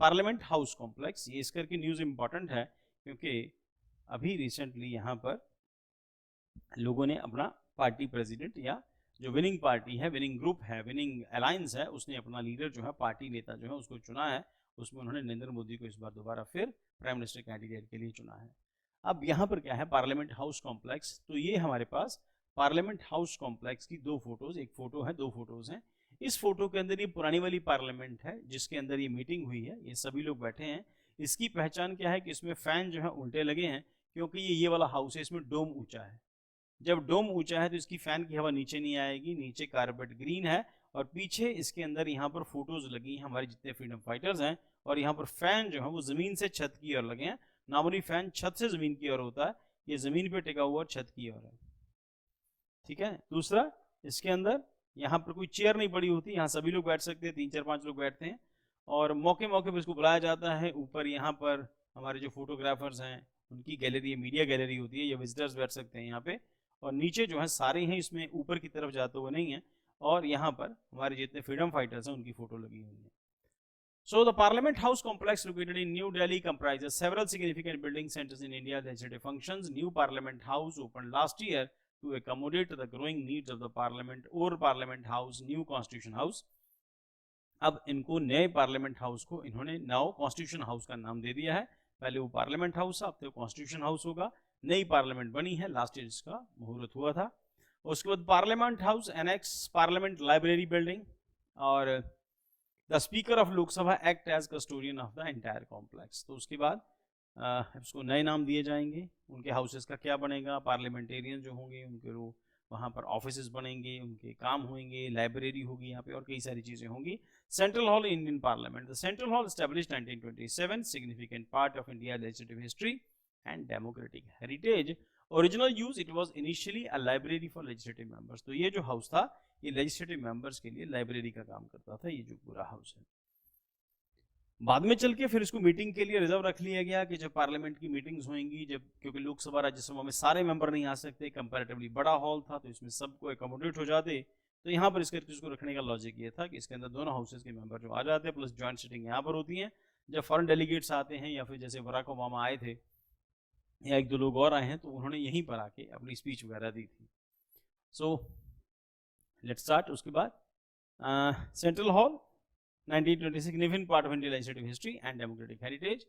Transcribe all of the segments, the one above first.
Parliament house complex, ये इस करके न्यूज इंपॉर्टेंट है क्योंकि अभी रिसेंटली यहाँ पर लोगों ने अपना पार्टी प्रेसिडेंट या जो विनिंग पार्टी है, विनिंग ग्रुप है, विनिंग अलायंस है, उसने अपना लीडर जो है, पार्टी नेता जो है उसको चुना है। उसमें उन्होंने नरेंद्र मोदी को इस बार दोबारा फिर प्राइम मिनिस्टर कैंडिडेट के लिए चुना है। अब यहाँ पर क्या है, पार्लियामेंट हाउस कॉम्प्लेक्स, तो ये हमारे पास पार्लियामेंट हाउस कॉम्प्लेक्स की दो फोटोज, एक फोटो है, दो फोटोज हैं। इस फोटो के अंदर ये पुरानी वाली पार्लियामेंट है जिसके अंदर ये मीटिंग हुई है, ये सभी लोग बैठे हैं। इसकी पहचान क्या है कि इसमें फैन जो है उल्टे लगे हैं क्योंकि ये वाला हाउस है, इसमें डोम ऊंचा है। जब डोम ऊंचा है तो इसकी फैन की हवा नीचे नहीं आएगी, नीचे कारपेट ग्रीन है और पीछे इसके अंदर यहाँ पर फोटोज लगी हैं हमारे जितने फ्रीडम फाइटर्स हैं। और यहाँ पर फैन जो है वो जमीन से छत की ओर लगे हैं। नॉर्मली फैन छत से जमीन की ओर होता है, ये जमीन पे टिका हुआ छत की ओर है। ठीक है। दूसरा, इसके अंदर यहाँ पर कोई चेयर नहीं पड़ी होती, यहाँ सभी लोग बैठ सकते हैं, 3-4-5 लोग बैठते हैं और मौके मौके पर इसको बुलाया जाता है। ऊपर यहाँ पर हमारे जो फोटोग्राफर्स हैं उनकी गैलरी, मीडिया गैलरी होती है, ये विजिटर्स बैठ सकते हैं यहाँ पे। और नीचे जो है सारे हैं, इसमें ऊपर की तरफ जाते हुए नहीं है। और यहाँ पर हमारे जितने फ्रीडम फाइटर्स हैं उनकी फोटो लगी हुई है। So the Parliament House complex located in New Delhi comprises several significant building centers in India's legislative functions. New Parliament House opened last year to accommodate the growing needs of the Parliament or Parliament House, New Constitution House. अब इनको नए parliament house को इन्होंने now constitution house का नाम दे दिया है। पहले वो पार्लियामेंट हाउस था, अब तो कॉन्स्टिट्यूशन हाउस होगा। नई पार्लियामेंट बनी है, लास्ट ईयर इसका मुहूर्त हुआ था। उसके बाद parliament house annexe parliament library building, और the speaker of Lok Sabha act as custodian of the entire complex. तो उसके बाद इसको नए नाम दिए जाएंगे। उनके हाउसेस का क्या बनेगा, पार्लियामेंटेरियन जो होंगे उनके वो वहाँ पर ऑफिसेज बनेंगे, उनके काम होंगे, लाइब्रेरी होगी यहाँ पे और कई सारी चीज़ें होंगी। Central hall Indian parliament, the central hall established 1927, significant part of India legislative history and democratic heritage. Original use, it was initially a library for legislative members. तो ये जो हाउस था ये लेजिस्लेटिव मेंबर्स के लिए लाइब्रेरी का काम करता था, ये जो पूरा हाउस है। बाद में चल के फिर इसको मीटिंग के लिए रिजर्व रख लिया गया कि जब पार्लियामेंट की मीटिंग्स होंगी, जब क्योंकि लोकसभा राज्यसभा में सारे मेंबर नहीं आ सकते, कंपैरेटिवली बड़ा हॉल था तो इसमें सबको एकोमोडेट हो जाते, तो यहाँ पर इसको रखने का लॉजिक ये था कि इसके अंदर दोनों हाउसेज के मेंबर जो आ जाते हैं, प्लस ज्वाइंट सिटिंग यहाँ पर होती है। जब फॉरेन डेलीगेट्स आते हैं या फिर जैसे बराक ओबामा आए थे या एक दो लोग और आए हैं तो उन्होंने यहीं पर आके अपनी स्पीच वगैरह दी थी। So let's start. उसके बाद central hall 1926, significant part of Indian legislative history and democratic heritage.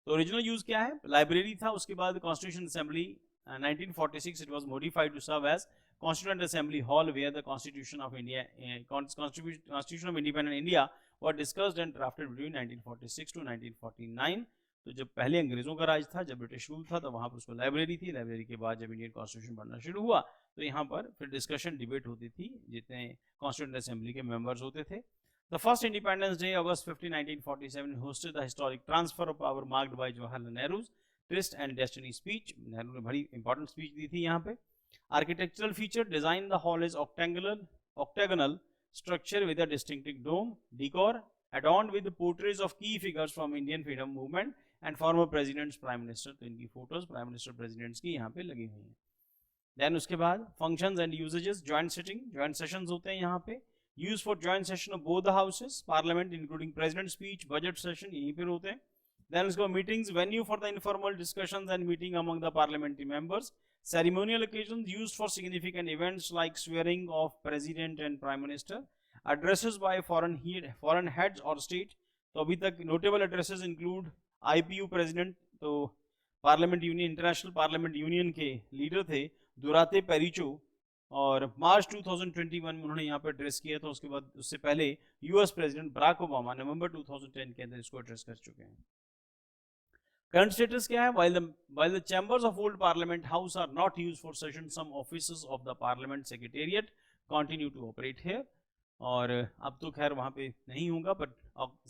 तो ओरिजिनल यूज क्या है, लाइब्रेरी था। उसके बाद constitution assembly 1946 it was modified to serve as Constituent Assembly Hall where the Constitution of India, Constitution of Independent India was discussed and drafted between 1946 to 1949. तो जब पहले अंग्रेजों का राज था, जब ब्रिटिश रूल था, तो वहाँ पर उसको लाइब्रेरी थी। लाइब्रेरी के बाद जब इंडियन कॉन्स्टिट्यूशन बनना शुरू हुआ तो यहाँ पर फिर डिस्कशन डिबेट होती थी, जितने कॉन्स्टिट्यूंट असेंबली के मेंबर्स होते थे। The first Independence Day, August 15, 1947, hosted the historic transfer of power marked by Jawaharlal Nehru's Tryst and Destiny speech. Nehru ने बड़ी इंपॉर्टेंट स्पीच दी थी यहाँ पे। Architectural feature, design the hall is octagonal structure with a distinctive dome, decor adorned with portraits of key figures from Indian freedom movement and former presidents, prime minister। तो इनकी photos prime minister, presidents की यहाँ पे लगी हुई हैं। Then उसके बाद functions and usages, joint sitting, joint sessions होते हैं यहाँ पे। Used for joint session of both the houses, parliament including president's speech, budget session यहीं पर होते हैं। Then let's go meetings, venue for the informal discussions and meeting among the parliamentary members, ceremonial occasions used for significant events like swearing of president and prime minister, addresses by foreign heads or state। तो अभी तक notable addresses include IPU president, तो parliament union, international parliament union के leader थे दुराते पेरिचो, और मार्च 2021 में उन्होंने यहाँ पर एड्रेस किया था। उसके बाद उससे पहले यूएस प्रेसिडेंट बराक ओबामा नवंबर 2010 के अंदर इसको एड्रेस कर चुके हैं। करंट स्टेटस क्या है, while the chambers of old parliament house are not used for session, some offices of the parliament secretariat continue to operate here। और अब तो खैर वहाँ पे नहीं होगा, बट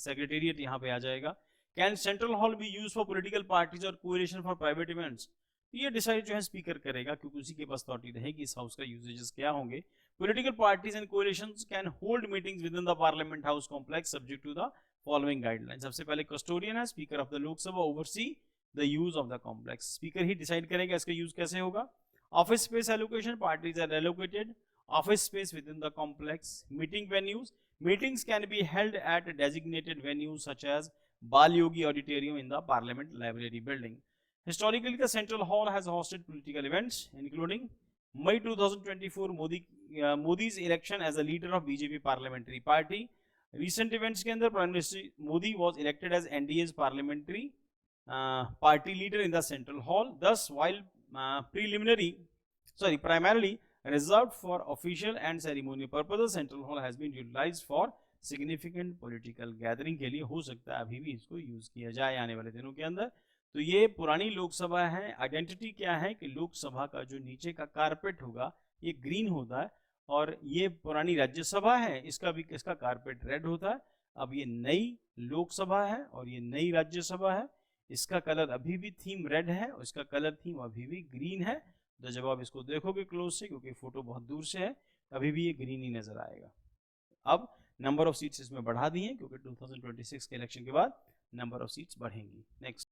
सेक्रेटेरिएट यहाँ पे आ जाएगा। Can central hall B use for political parties और कोएलिशन फॉर प्राइवेट इवेंट्स, ये डिसाइड जो है स्पीकर करेगा क्योंकि उसी के पास अथॉरिटी रहेगी इस हाउस का यूजेजेस क्या होंगे। Political parties and coalitions can hold meetings within the parliament house complex subject to the following guideline. सबसे पहले कस्टोडियन है, speaker of the Lok Sabha oversee the use of the complex. Speaker ही decide करेगा इसका use कैसे होगा। Office space allocation, parties are allocated office space within the complex. Meeting venues, meetings can be held at designated venues such as Bal Yogi auditorium in the parliament library building. Historically, the Central Hall has hosted political events, including May 2024 Modi's election as a leader of BJP parliamentary party. Recent events के अंदर Prime Minister Modi was elected as NDA's parliamentary party leader in the Central Hall. Thus, while primarily reserved for official and ceremonial purposes, Central Hall has been utilized for significant political gathering के लिए हो सकता है अभी भी इसको use किया जाए आने वाले दिनों के अंदर. तो ये पुरानी लोकसभा है. आइडेंटिटी क्या है कि लोकसभा का जो नीचे का कारपेट होगा ये ग्रीन होता है और ये पुरानी राज्यसभा है इसका कारपेट रेड होता है. अब ये नई लोकसभा है और ये नई राज्यसभा है. इसका कलर अभी भी थीम रेड है और इसका कलर थीम अभी भी ग्रीन है. तो जब आप इसको देखोगे क्लोज से, क्योंकि फोटो बहुत दूर से है, अभी भी ये ग्रीन ही नजर आएगा. अब नंबर ऑफ सीट्स इसमें बढ़ा दी हैं क्योंकि 2026 के इलेक्शन के बाद नंबर ऑफ सीट्स बढ़ेंगी. नेक्स्ट